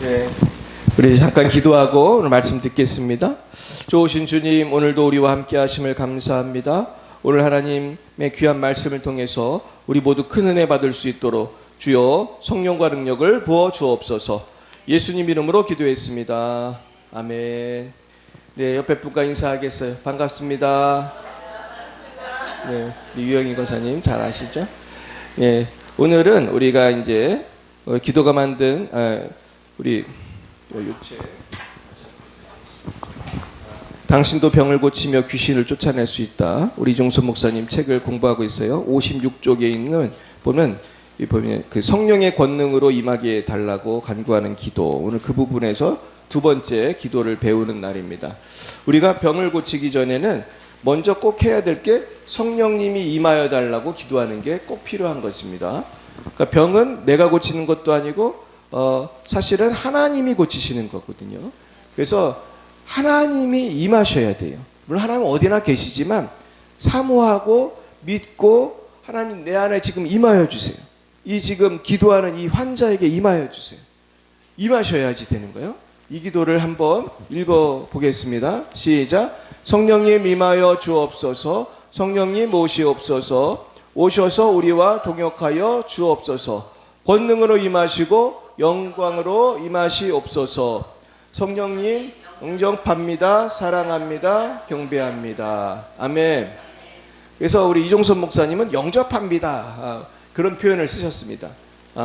네, 우리 잠깐 기도하고 오늘 말씀 듣겠습니다. 좋으신 주님, 오늘도 우리와 함께 하심을 감사합니다. 오늘 하나님의 귀한 말씀을 통해서 우리 모두 큰 은혜 받을 수 있도록 주여 성령과 능력을 부어 주옵소서. 예수님 이름으로 기도했습니다. 아멘. 네, 옆에 분과 인사하겠어요. 반갑습니다. 네, 유영희 권사님 잘 아시죠? 네, 오늘은 우리가 이제 기도가 만든 우리 유체 당신도 병을 고치며 귀신을 쫓아낼 수 있다. 우리 이종선 목사님 책을 공부하고 있어요. 56쪽에 있는 보면 그 성령의 권능으로 임하게 달라고 간구하는 기도. 오늘 그 부분에서 두 번째 기도를 배우는 날입니다. 우리가 병을 고치기 전에는 먼저 꼭 해야 될 게 성령님이 임하여 달라고 기도하는 게 꼭 필요한 것입니다. 그러니까 병은 내가 고치는 것도 아니고 사실은 하나님이 고치시는 거거든요. 그래서 하나님이 임하셔야 돼요. 물론 하나님은 어디나 계시지만 사모하고 믿고 하나님 내 안에 지금 임하여 주세요. 이 지금 기도하는 이 환자에게 임하여 주세요. 임하셔야지 되는 거예요. 이 기도를 한번 읽어보겠습니다. 시작. 성령님 임하여 주옵소서. 성령님 오시옵소서. 오셔서 우리와 동역하여 주옵소서. 권능으로 임하시고 영광으로 임하시옵소서. 성령님 영접합니다. 사랑합니다. 경배합니다. 아멘. 그래서 우리 이종선 목사님은 영접합니다. 그런 표현을 쓰셨습니다.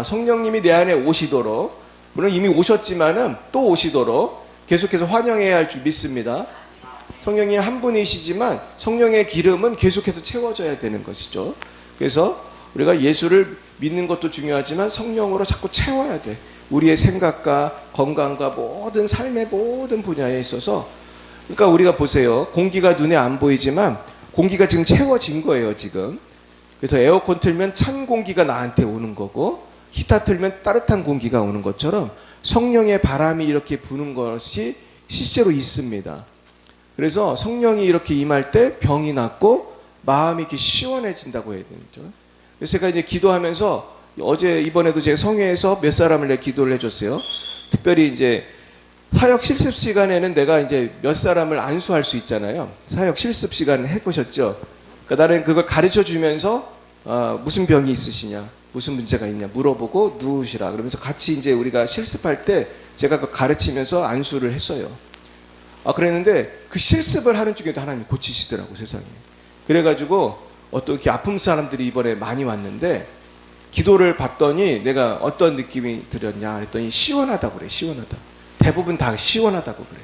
성령님이 내 안에 오시도록, 물론 이미 오셨지만은 또 오시도록 계속해서 환영해야 할 줄 믿습니다. 성령님 한 분이시지만 성령의 기름은 계속해서 채워져야 되는 것이죠. 그래서 우리가 예수를 믿는 것도 중요하지만 성령으로 자꾸 채워야 돼. 우리의 생각과 건강과 모든 삶의 모든 분야에 있어서. 그러니까 우리가 보세요. 공기가 눈에 안 보이지만 공기가 지금 채워진 거예요, 지금. 그래서 에어컨 틀면 찬 공기가 나한테 오는 거고 히터 틀면 따뜻한 공기가 오는 것처럼 성령의 바람이 이렇게 부는 것이 실제로 있습니다. 그래서 성령이 이렇게 임할 때 병이 낫고 마음이 이렇게 시원해진다고 해야 되죠. 그래서 제가 이제 기도하면서 이번에도 제가 성회에서 몇 사람을 내 기도를 해줬어요. 특별히 이제 사역 실습 시간에는 내가 이제 몇 사람을 안수할 수 있잖아요. 사역 실습 시간을 해보셨죠? 그러니까 나는 그걸 가르쳐 주면서 무슨 병이 있으시냐, 무슨 문제가 있냐 물어보고 누우시라 그러면서 같이 이제 우리가 실습할 때 제가 그 가르치면서 안수를 했어요. 그랬는데 그 실습을 하는 중에도 하나님이 고치시더라고, 세상에. 그래가지고 어떤 이렇게 아픈 사람들이 이번에 많이 왔는데 기도를 받더니 내가 어떤 느낌이 들었냐 그랬더니 시원하다고 그래. 시원하다. 대부분 다 시원하다고 그래.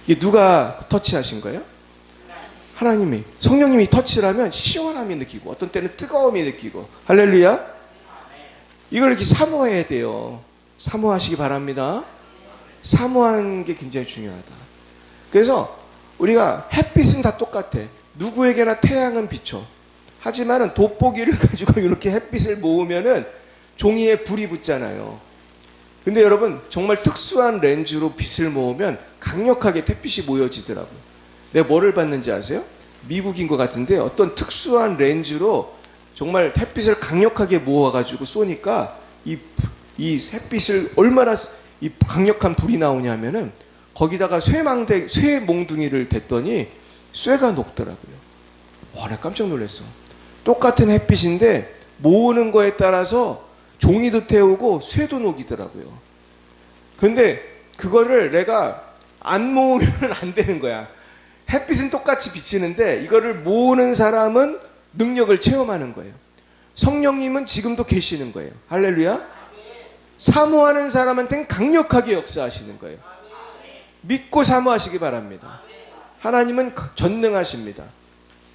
이게 누가 터치하신 거예요? 하나님이. 성령님이 터치를 하면 시원함이 느끼고 어떤 때는 뜨거움이 느끼고. 할렐루야. 이걸 이렇게 사모해야 돼요. 사모하시기 바랍니다. 사모하는 게 굉장히 중요하다. 그래서 우리가 햇빛은 다 똑같아. 누구에게나 태양은 비춰. 하지만은 돋보기를 가지고 이렇게 햇빛을 모으면은 종이에 불이 붙잖아요. 근데 여러분 정말 특수한 렌즈로 빛을 모으면 강력하게 햇빛이 모여지더라고요. 내가 뭐를 봤는지 아세요? 미국인 것 같은데 어떤 특수한 렌즈로 정말 햇빛을 강력하게 모아가지고 쏘니까 이 햇빛을 얼마나 이 강력한 불이 나오냐면은 거기다가 쇠 몽둥이를 댔더니 쇠가 녹더라고요. 와, 내가 깜짝 놀랐어. 똑같은 햇빛인데 모으는 거에 따라서 종이도 태우고 쇠도 녹이더라고요. 근데 그거를 내가 안 모으면 안 되는 거야. 햇빛은 똑같이 비치는데 이거를 모으는 사람은 능력을 체험하는 거예요. 성령님은 지금도 계시는 거예요. 할렐루야. 사모하는 사람한테는 강력하게 역사하시는 거예요. 믿고 사모하시기 바랍니다. 하나님은 전능하십니다.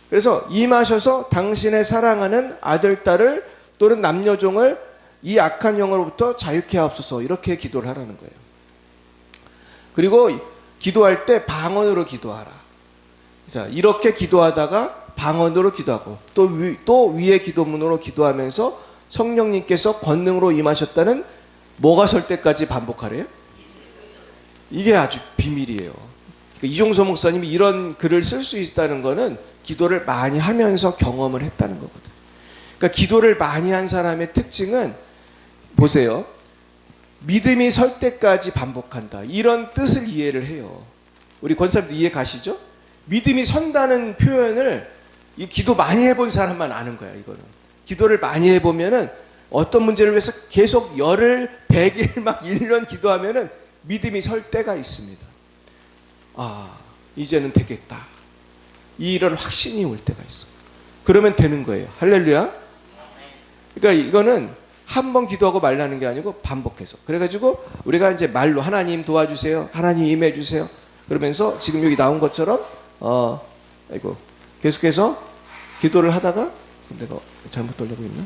그래서 임하셔서 당신의 사랑하는 아들, 딸을 또는 남녀종을 이 악한 영으로부터 자유케 하옵소서 이렇게 기도를 하라는 거예요. 그리고 기도할 때 방언으로 기도하라. 자, 이렇게 기도하다가 방언으로 기도하고 또 위의 기도문으로 기도하면서 성령님께서 권능으로 임하셨다는 뭐가 설 때까지 반복하래요? 이게 아주 비밀이에요. 그러니까 이종서 목사님이 이런 글을 쓸 수 있다는 거는 기도를 많이 하면서 경험을 했다는 거거든. 그러니까 기도를 많이 한 사람의 특징은 보세요. 믿음이 설 때까지 반복한다. 이런 뜻을 이해를 해요. 우리 권사님도 이해 가시죠? 믿음이 선다는 표현을 이 기도 많이 해본 사람만 아는 거야, 이거는. 기도를 많이 해보면은 어떤 문제를 위해서 계속 열흘, 100일, 막 1년 기도하면은 믿음이 설 때가 있습니다. 아, 이제는 되겠다. 이런 확신이 올 때가 있어. 그러면 되는 거예요. 할렐루야. 그러니까 이거는 한 번 기도하고 말라는 게 아니고 반복해서. 그래가지고 우리가 이제 말로 하나님 도와주세요. 하나님 임해주세요. 그러면서 지금 여기 나온 것처럼 아이고 계속해서 기도를 하다가 내가 잘못 돌리고 있나?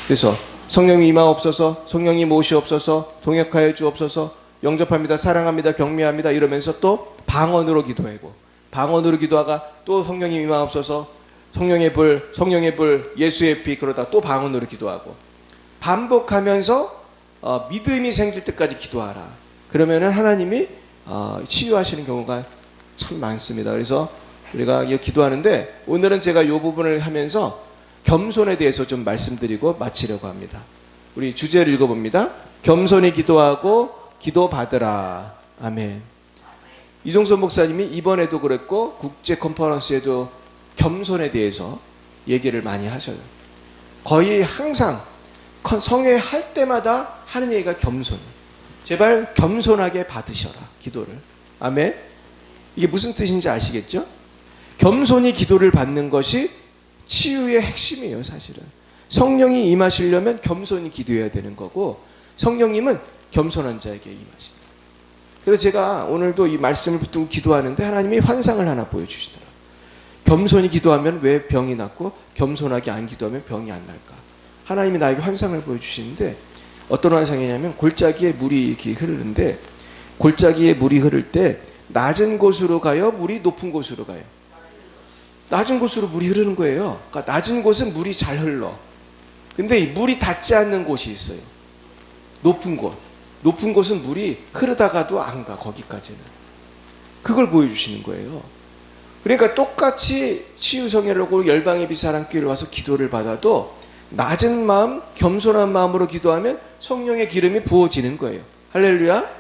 그래서 성령이 임하옵소서, 성령이 모시옵소서, 동역하여 주옵소서, 영접합니다, 사랑합니다, 경미합니다 이러면서 또 방언으로 기도하고, 방언으로 기도하가 또 성령이 임하옵소서, 성령의 불, 예수의 피, 그러다 또 방언으로 기도하고 반복하면서 믿음이 생길 때까지 기도하라. 그러면은 하나님이 치유하시는 경우가 참 많습니다. 그래서 우리가 기도하는데 오늘은 제가 이 부분을 하면서 겸손에 대해서 좀 말씀드리고 마치려고 합니다. 우리 주제를 읽어봅니다. 겸손히 기도하고 기도받으라. 아멘. 이종선 목사님이 이번에도 그랬고 국제 컨퍼런스에도 겸손에 대해서 얘기를 많이 하셔요. 거의 항상 성회 할 때마다 하는 얘기가 겸손. 제발 겸손하게 받으셔라, 기도를. 아멘. 이게 무슨 뜻인지 아시겠죠? 겸손히 기도를 받는 것이 치유의 핵심이에요, 사실은. 성령이 임하시려면 겸손히 기도해야 되는 거고, 성령님은 겸손한 자에게 임하신다. 그래서 제가 오늘도 이 말씀을 붙들고 기도하는데 하나님이 환상을 하나 보여주시더라고요. 겸손히 기도하면 왜 병이 낫고 겸손하게 안 기도하면 병이 안 날까? 하나님이 나에게 환상을 보여주시는데 어떤 환상이냐면 골짜기에 물이 이렇게 흐르는데 골짜기에 물이 흐를 때 낮은 곳으로 가요? 물이 높은 곳으로 가요? 낮은 곳으로 물이 흐르는 거예요. 그러니까 낮은 곳은 물이 잘 흘러. 근데 이 물이 닿지 않는 곳이 있어요. 높은 곳. 높은 곳은 물이 흐르다가도 안 가, 거기까지는. 그걸 보여주시는 거예요. 그러니까 똑같이 치유성회를 하고 열방의 비사랑교회를 와서 기도를 받아도 낮은 마음, 겸손한 마음으로 기도하면 성령의 기름이 부어지는 거예요. 할렐루야.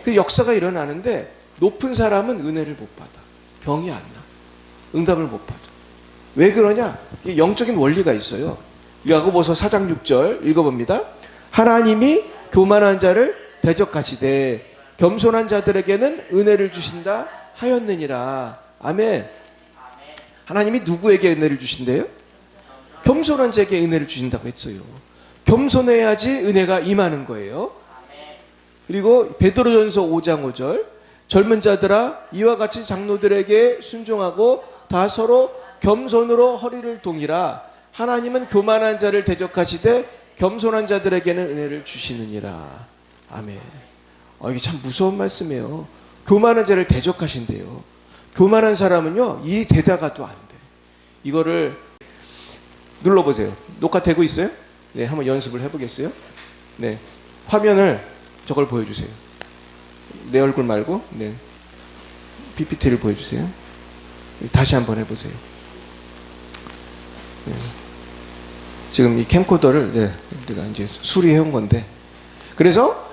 그 역사가 일어나는데 높은 사람은 은혜를 못 받아. 병이 안 나. 응답을 못 받아. 왜 그러냐? 영적인 원리가 있어요. 야고보서 4장 6절 읽어봅니다. 하나님이 교만한 자를 대적하시되 겸손한 자들에게는 은혜를 주신다 하였느니라. 아멘. 하나님이 누구에게 은혜를 주신대요? 겸손한 자에게 은혜를 주신다고 했어요. 겸손해야지 은혜가 임하는 거예요. 그리고 베드로전서 5장 5절 젊은 자들아 이와 같이 장로들에게 순종하고 다 서로 겸손으로 허리를 동이라. 하나님은 교만한 자를 대적하시되 겸손한 자들에게는 은혜를 주시느니라. 아멘. 이게 참 무서운 말씀이에요. 교만한 자를 대적하신대요. 교만한 사람은요 일이 되다가도 안 돼. 이거를 눌러보세요. 녹화되고 있어요? 네, 한번 연습을 해보겠어요? 네, 화면을 저걸 보여주세요. 내 얼굴 말고 네, PPT를 보여주세요. 다시 한번 해보세요. 네. 지금 이 캠코더를 내가 이제 수리해온 건데, 그래서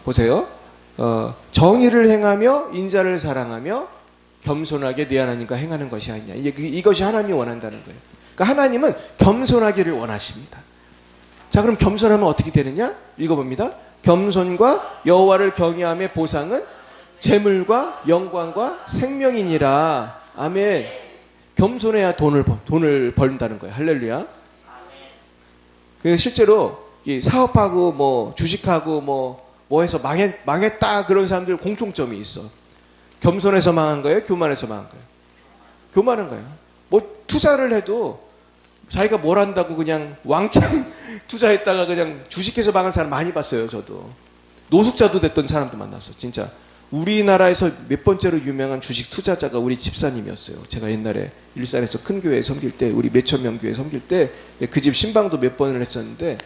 보세요. 정의를 행하며 인자를 사랑하며 겸손하게 네 하나님과 행하는 것이 아니냐. 이것이 하나님이 원한다는 거예요. 그러니까 하나님은 겸손하기를 원하십니다. 자, 그럼 겸손하면 어떻게 되느냐? 읽어봅니다. 겸손과 여호와를 경외함의 보상은 재물과 영광과 생명이니라. 아멘. 겸손해야 돈을 벌는다는 거예요. 할렐루야. 그래서 실제로 사업하고 뭐 주식하고 뭐 해서 망했다 그런 사람들 공통점이 있어. 겸손해서 망한 거예요? 교만해서 망한 거예요? 교만한 거예요. 뭐 투자를 해도 자기가 뭘 한다고 그냥 왕창 투자했다가 그냥 주식해서 망한 사람 많이 봤어요. 저도 노숙자도 됐던 사람도 만났어. 진짜 우리나라에서 몇 번째로 유명한 주식 투자자가 우리 집사님이었어요. 제가 옛날에 일산에서 큰 교회 섬길 때, 우리 몇천 명 교회 섬길 때 그 집 신방도 몇 번을 했었는데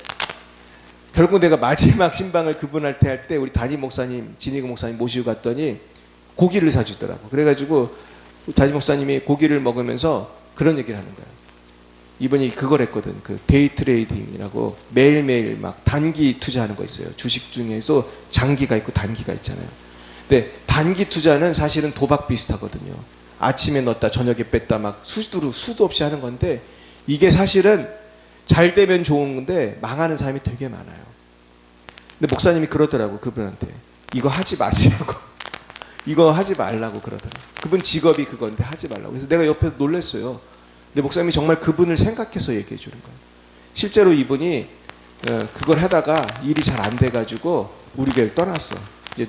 결국 내가 마지막 신방을 그분할 때 할 때 우리 담임 목사님, 진희구 목사님 모시고 갔더니 고기를 사주더라고. 그래가지고 담임 목사님이 고기를 먹으면서 그런 얘기를 하는 거예요. 이분이 그걸 했거든. 그 데이 트레이딩이라고 매일매일 막 단기 투자하는 거 있어요. 주식 중에서 장기가 있고 단기가 있잖아요. 근데 단기 투자는 사실은 도박 비슷하거든요. 아침에 넣었다 저녁에 뺐다 막 수도 없이 하는 건데, 이게 사실은 잘 되면 좋은 건데 망하는 사람이 되게 많아요. 근데 목사님이 그러더라고, 그분한테. 이거 하지 마시라고. 이거 하지 말라고 그러더라고. 그분 직업이 그건데 하지 말라고. 그래서 내가 옆에서 놀랐어요. 근데 목사님이 정말 그분을 생각해서 얘기해 주는 거예요. 실제로 이분이 그걸 하다가 일이 잘 안 돼가지고 우리 교회를 떠났어. 이제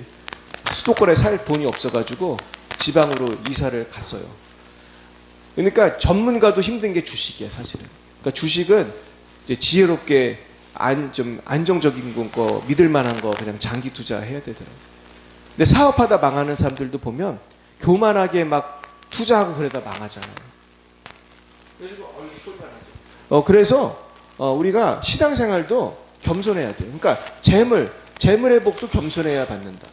수도권에 살 돈이 없어가지고 지방으로 이사를 갔어요. 그러니까 전문가도 힘든 게 주식이야, 사실은. 그러니까 주식은 이제 지혜롭게 좀 안정적인 거, 믿을 만한 거 그냥 장기 투자해야 되더라고요. 근데 사업하다 망하는 사람들도 보면 교만하게 막 투자하고 그러다 망하잖아요. 그래서 우리가 신앙생활도 겸손해야 돼요. 그러니까 재물의 복도 겸손해야 받는다.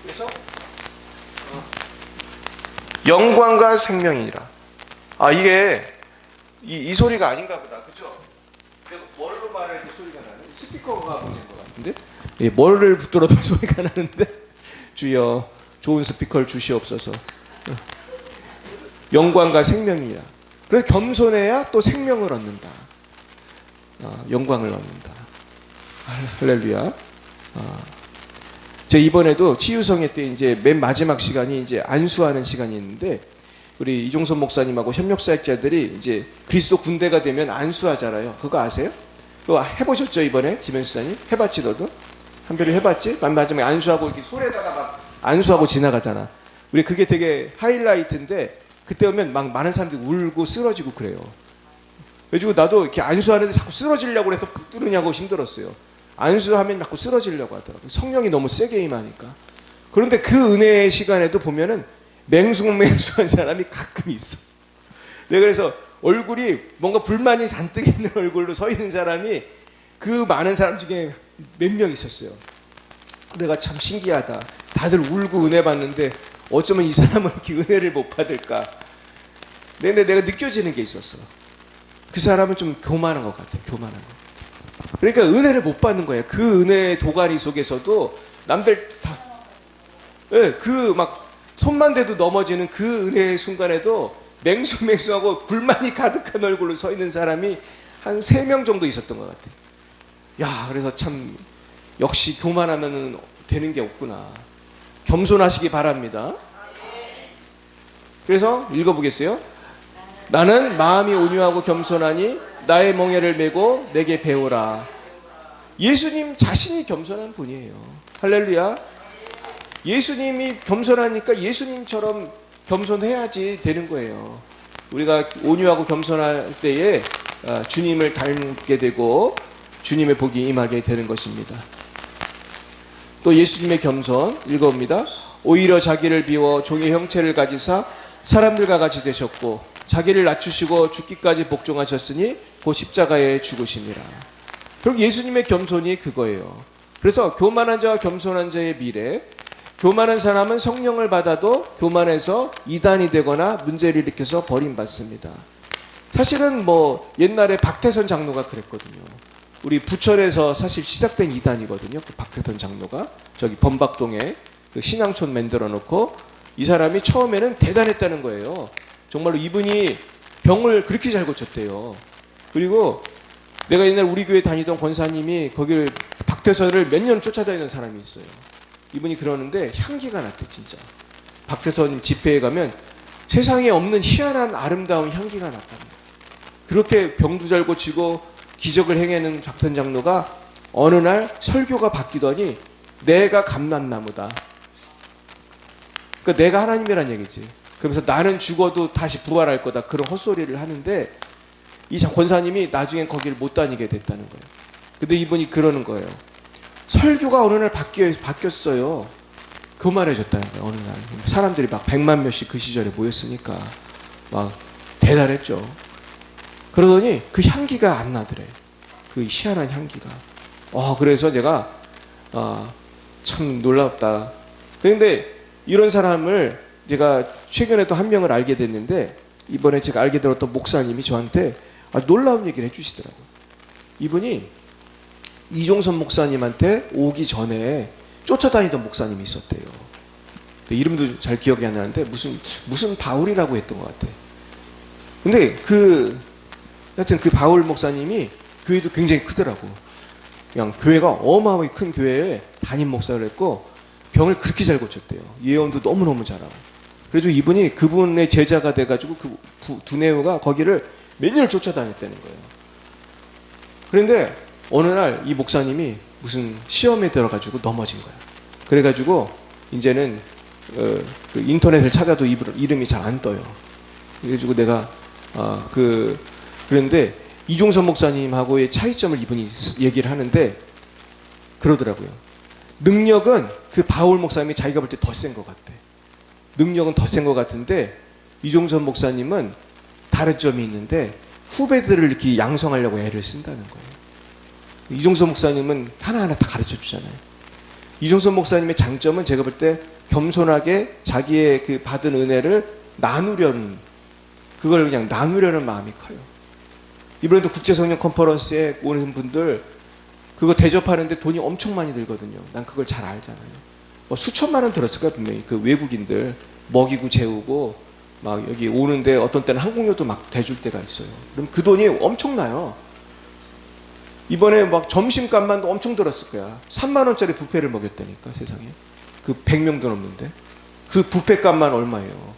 그래서 영광과 생명이니라. 이게 이 소리가 아닌가 보다, 그죠? 내가 뭘로 말해야 돼 소리가 나는? 스피커가 문제인 것 같은데? 뭐를 붙들어도 소리가 나는데, 주여 좋은 스피커를 주시옵소서. 영광과 생명이야. 그래서 겸손해야 또 생명을 얻는다. 영광을 얻는다. 할렐루야. 제 이번에도 치유성회 때 이제 맨 마지막 시간이 이제 안수하는 시간이 있는데, 우리 이종선 목사님하고 협력사역자들이 이제 그리스도 군대가 되면 안수하잖아요. 그거 아세요? 그거 해보셨죠, 이번에? 지면수사님? 해봤지, 너도? 한별이 해봤지? 마지막에 안수하고 이렇게 손에다가 막 안수하고 지나가잖아. 우리 그게 되게 하이라이트인데, 그때 오면 막 많은 사람들이 울고 쓰러지고 그래요. 그래가지고 나도 이렇게 안수하는데 자꾸 쓰러지려고 해서 붙들으냐고 힘들었어요. 안수하면 자꾸 쓰러지려고 하더라고요. 성령이 너무 세게 임하니까. 그런데 그 은혜의 시간에도 보면은 맹숭맹숭한 사람이 가끔 있어. 내가 그래서 얼굴이 뭔가 불만이 잔뜩 있는 얼굴로 서 있는 사람이 그 많은 사람 중에 몇 명 있었어요. 내가 참 신기하다. 다들 울고 은혜 받는데 어쩌면 이 사람은 이렇게 은혜를 못 받을까. 근데 내가 느껴지는 게 있었어. 그 사람은 좀 교만한 것 같아. 교만한 거. 그러니까 은혜를 못 받는 거예요. 그 은혜의 도가니 속에서도 남들 다, 그 막 손만 대도 넘어지는 그 은혜의 순간에도 맹숭맹숭하고 불만이 가득한 얼굴로 서 있는 사람이 한 3명 정도 있었던 것 같아. 야, 그래서 참 역시 교만하면 되는 게 없구나. 겸손하시기 바랍니다. 그래서 읽어보겠어요. 나는 마음이 온유하고 겸손하니 나의 멍에를 메고 내게 배우라. 예수님 자신이 겸손한 분이에요. 할렐루야. 예수님이 겸손하니까 예수님처럼 겸손해야지 되는 거예요. 우리가 온유하고 겸손할 때에 주님을 닮게 되고 주님의 복이 임하게 되는 것입니다. 또 예수님의 겸손 읽어봅니다. 오히려 자기를 비워 종의 형체를 가지사 사람들과 같이 되셨고 자기를 낮추시고 죽기까지 복종하셨으니 곧 십자가에 죽으심이라. 결국 예수님의 겸손이 그거예요. 그래서 교만한 자와 겸손한 자의 미래, 교만한 사람은 성령을 받아도 교만해서 이단이 되거나 문제를 일으켜서 버림받습니다. 사실은 뭐 옛날에 박태선 장로가 그랬거든요. 우리 부천에서 사실 시작된 이단이거든요. 그 박태선 장로가 저기 범박동에 그 신앙촌 만들어 놓고 이 사람이 처음에는 대단했다는 거예요. 정말로 이분이 병을 그렇게 잘 고쳤대요. 그리고 내가 옛날 우리 교회 다니던 권사님이 거기를 박태선을 몇 년 쫓아다니는 사람이 있어요. 이분이 그러는데 향기가 났대 진짜. 박태선 집회에 가면 세상에 없는 희한한 아름다운 향기가 났답니다. 그렇게 병도 잘 고치고 기적을 행하는 박태선 장로가 어느 날 설교가 바뀌더니 내가 감람나무다. 그러니까 내가 하나님이란 얘기지. 그러면서 나는 죽어도 다시 부활할 거다. 그런 헛소리를 하는데 이 권사님이 나중엔 거기를 못 다니게 됐다는 거예요. 근데 이분이 그러는 거예요. 설교가 어느 날 바뀌었어요. 교만해졌다는 거예요. 어느 날 사람들이 막 100만 명씩 그 시절에 모였으니까 막 대단했죠. 그러더니 그 향기가 안 나더래. 그 희한한 향기가. 그래서 제가 참 놀랍다. 그런데 이런 사람을 제가 최근에 또 한 명을 알게 됐는데 이번에 제가 알게 들었던 목사님이 저한테 놀라운 얘기를 해주시더라고요. 이분이 이종선 목사님한테 오기 전에 쫓아다니던 목사님이 있었대요. 이름도 잘 기억이 안 나는데 무슨 바울이라고 했던 것 같아. 근데 하여튼 그 바울 목사님이 교회도 굉장히 크더라고. 그냥 교회가 어마어마하게 큰 교회에 담임 목사를 했고 병을 그렇게 잘 고쳤대요. 예언도 너무너무 잘하고. 그래서 이분이 그분의 제자가 돼가지고 그 두네오가 거기를 몇 년을 쫓아다녔다는 거예요. 그런데 어느 날 이 목사님이 무슨 시험에 들어가지고 넘어진 거야. 그래가지고 이제는 그 인터넷을 찾아도 이름이 잘 안 떠요. 그래가지고 내가 그런데 이종선 목사님하고의 차이점을 이분이 얘기를 하는데 그러더라고요. 능력은 그 바울 목사님이 자기가 볼 때 더 센 것 같대. 능력은 더 센 것 같은데 이종선 목사님은 다른 점이 있는데 후배들을 이렇게 양성하려고 애를 쓴다는 거예요. 이종선 목사님은 하나하나 다 가르쳐 주잖아요. 이종선 목사님의 장점은 제가 볼 때 겸손하게 자기의 그 받은 은혜를 그걸 그냥 나누려는 마음이 커요. 이번에도 국제성령 컨퍼런스에 오는 분들 그거 대접하는데 돈이 엄청 많이 들거든요. 난 그걸 잘 알잖아요. 수천만 원 들었을 거야 분명히. 그 외국인들 먹이고 재우고 막 여기 오는데 어떤 때는 항공료도 막 대줄 때가 있어요. 그럼 그 돈이 엄청나요. 이번에 막 점심값만 엄청 들었을 거야. 3만 원짜리 뷔페를 먹였다니까 세상에. 그 100명도 넘는데 그 뷔페값만 얼마예요?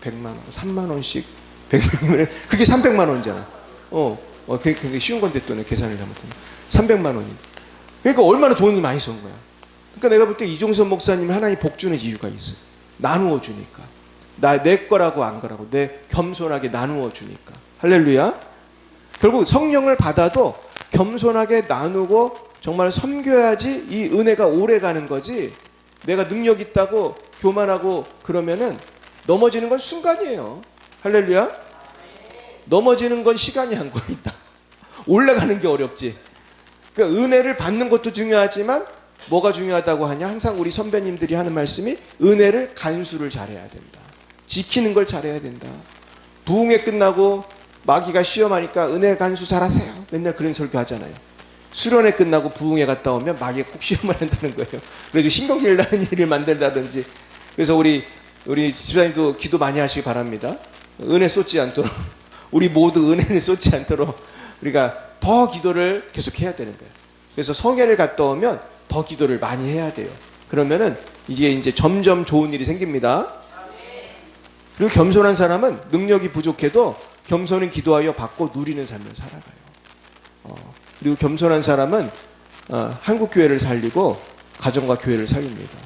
100만 원, 3만 원씩 100명이면 그게 300만 원이잖아. 그게 굉장히 쉬운 건데 또 내 계산을 잘못하면 300만 원이. 그러니까 얼마나 돈이 많이 쓴 거야. 그러니까 내가 볼 때 이종선 목사님 하나님 복 주는 이유가 있어요. 나누어 주니까. 내 거라고 안 거라고 내 겸손하게 나누어 주니까. 할렐루야. 결국 성령을 받아도 겸손하게 나누고 정말 섬겨야지 이 은혜가 오래 가는 거지. 내가 능력 있다고 교만하고 그러면은 넘어지는 건 순간이에요. 할렐루야. 넘어지는 건 시간이 한 걸린다. 올라가는 게 어렵지. 그러니까 은혜를 받는 것도 중요하지만 뭐가 중요하다고 하냐? 항상 우리 선배님들이 하는 말씀이 은혜를 간수를 잘해야 된다. 지키는 걸 잘해야 된다. 부흥회 끝나고 마귀가 시험하니까 은혜 간수 잘하세요. 맨날 그런 설교하잖아요. 수련회 끝나고 부흥회 갔다 오면 마귀가 꼭 시험을 한다는 거예요. 그래서 신경질 나는 일을 만든다든지. 그래서 우리 집사님도 기도 많이 하시기 바랍니다. 은혜 쏟지 않도록 우리 모두 은혜를 쏟지 않도록 우리가 더 기도를 계속 해야 되는 거예요. 그래서 성회를 갔다 오면 더 기도를 많이 해야 돼요. 그러면은 이게 이제 점점 좋은 일이 생깁니다. 그리고 겸손한 사람은 능력이 부족해도 겸손히 기도하여 받고 누리는 삶을 살아가요. 그리고 겸손한 사람은 한국 교회를 살리고 가정과 교회를 살립니다.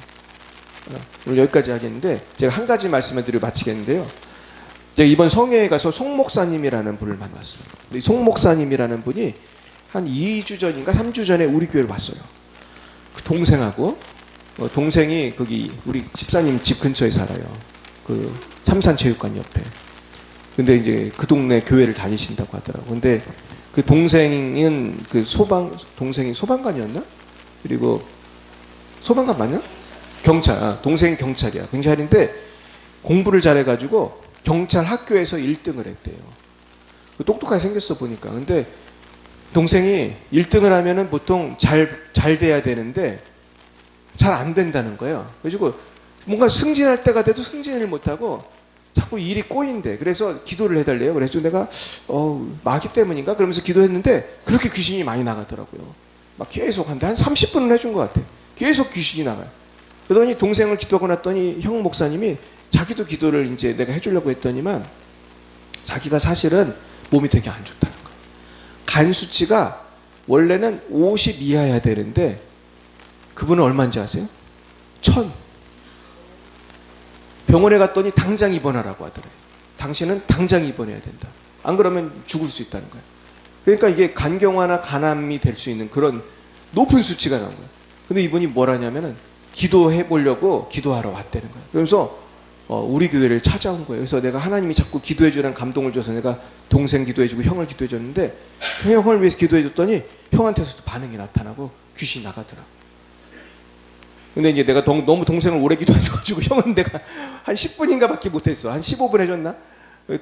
오늘 여기까지 하겠는데 제가 한 가지 말씀을 드리고 마치겠는데요. 제가 이번 성회에 가서 송 목사님이라는 분을 만났어요. 이 송 목사님이라는 분이 한 2주 전인가 3주 전에 우리 교회를 왔어요. 그 동생하고 동생이 거기 우리 집사님 집 근처에 살아요. 그 삼산체육관 옆에. 근데 이제 그 동네 교회를 다니신다고 하더라고. 근데 그 동생은 동생이 소방관이었나? 그리고 소방관 맞나? 경찰. 동생이 경찰이야. 경찰인데 공부를 잘해가지고 경찰 학교에서 1등을 했대요. 똑똑하게 생겼어 보니까. 근데 동생이 1등을 하면은 보통 잘 돼야 되는데 잘 안 된다는 거예요. 그래가지고 뭔가 승진할 때가 돼도 승진을 못하고 자꾸 일이 꼬인대. 그래서 기도를 해달래요. 그래서 내가 마귀 때문인가? 그러면서 기도했는데 그렇게 귀신이 많이 나가더라고요. 막 계속 한 30분을 해준 것 같아. 계속 귀신이 나가요. 그러더니 동생을 기도하고 났더니 형 목사님이 자기도 기도를 이제 내가 해주려고 했더니만 자기가 사실은 몸이 되게 안 좋다는 거예요. 간 수치가 원래는 50 이하여야 되는데 그분은 얼마인지 아세요? 1000. 병원에 갔더니 당장 입원하라고 하더래요. 당신은 당장 입원해야 된다. 안 그러면 죽을 수 있다는 거예요. 그러니까 이게 간경화나 간암이 될 수 있는 그런 높은 수치가 나온 거예요. 근데 이분이 뭘 하냐면은 기도해 보려고 기도하러 왔다는 거예요. 그래서 우리 교회를 찾아온 거예요. 그래서 내가 하나님이 자꾸 기도해 주라는 감동을 줘서 내가 동생 기도해 주고 형을 기도해 줬는데 형을 위해서 기도해 줬더니 형한테서도 반응이 나타나고 귀신이 나가더라고. 근데 이제 내가 너무 동생을 오래 기도해 줘가지고 형은 내가 한 10분인가 밖에 못했어. 한 15분 해줬나?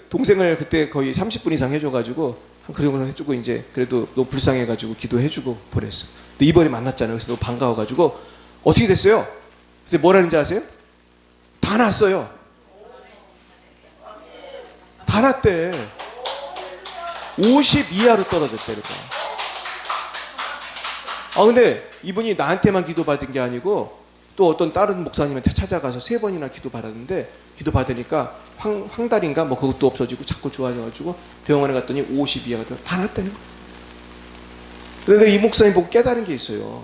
동생을 그때 거의 30분 이상 해줘가지고 한 그런 해주고 이제 그래도 너무 불쌍해가지고 기도해주고 보냈어. 근데 이번에 만났잖아요. 그래서 너무 반가워가지고 어떻게 됐어요? 근데 뭐라는지 아세요? 다 났어요. 다 났대. 50 이하로 떨어졌대. 그러니까. 근데 이분이 나한테만 기도받은 게 아니고 또 어떤 다른 목사님한테 찾아가서 3번이나 기도받았는데 기도받으니까 황달인가 뭐 그것도 없어지고 자꾸 좋아져가지고 병원에 갔더니 50 이하가 다 났다는 거예요. 그런데 이 목사님 보고 깨달은 게 있어요.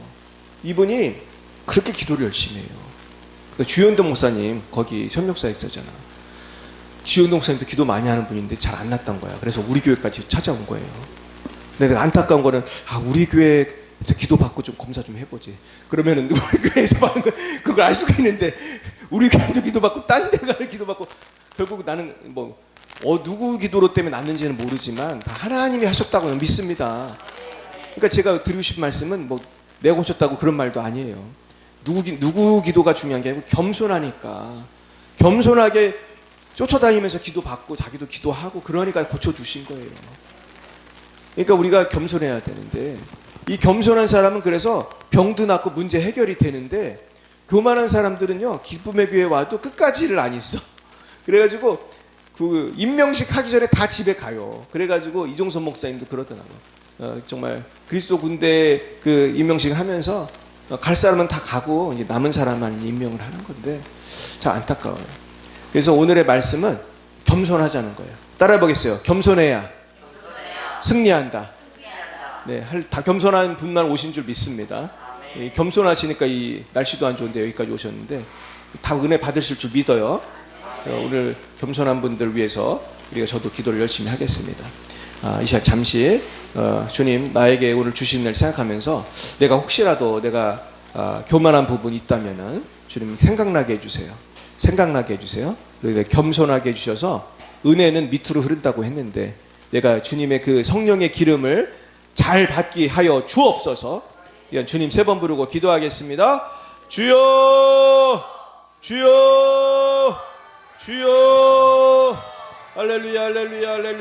이분이 그렇게 기도를 열심히 해요. 주현동 목사님 거기 현역사에 있었잖아. 주현동 목사님도 기도 많이 하는 분인데 잘 안 났던 거야. 그래서 우리 교회까지 찾아온 거예요. 근데 내가 안타까운 거는 우리 교회 기도 받고 좀 검사 좀 해보지. 그러면은 우리 교회에서 받는 거 그걸 알 수가 있는데 우리 교회도 기도 받고 딴 데 가서 기도 받고 결국 나는 뭐 누구 기도로 때문에 났는지는 모르지만 다 하나님이 하셨다고 믿습니다. 그러니까 제가 드리고 싶은 말씀은 뭐 내가 오셨다고 그런 말도 아니에요. 누구 기도가 중요한 게 아니고 겸손하니까 겸손하게 쫓아다니면서 기도받고 자기도 기도하고 그러니까 고쳐주신 거예요. 그러니까 우리가 겸손해야 되는데 이 겸손한 사람은 그래서 병도 낫고 문제 해결이 되는데 교만한 사람들은요 기쁨의 교회 와도 끝까지를 안 있어. 그래가지고 그 임명식 하기 전에 다 집에 가요. 그래가지고 이종선 목사님도 그러더라고. 정말 그리스도 군대 그 임명식 하면서 갈 사람은 다 가고 이제 남은 사람만 임명을 하는 건데 참 안타까워요. 그래서 오늘의 말씀은 겸손하자는 거예요. 따라해 보겠어요. 겸손해야 승리한다. 네, 다 겸손한 분만 오신 줄 믿습니다. 겸손하시니까 이 날씨도 안 좋은데 여기까지 오셨는데 다 은혜 받으실 줄 믿어요. 오늘 겸손한 분들 위해서 우리가 저도 기도를 열심히 하겠습니다. 이 시간 잠시 주님 나에게 오늘 주신 날 생각하면서 내가 혹시라도 내가 교만한 부분이 있다면은 주님 생각나게 해주세요. 생각나게 해주세요. 그리고 겸손하게 해주셔서 은혜는 밑으로 흐른다고 했는데 내가 주님의 그 성령의 기름을 잘 받게 하여 주옵소서. 주님 3번 부르고 기도하겠습니다. 주여 주여 주여 할렐루야 할렐루야 할렐루야.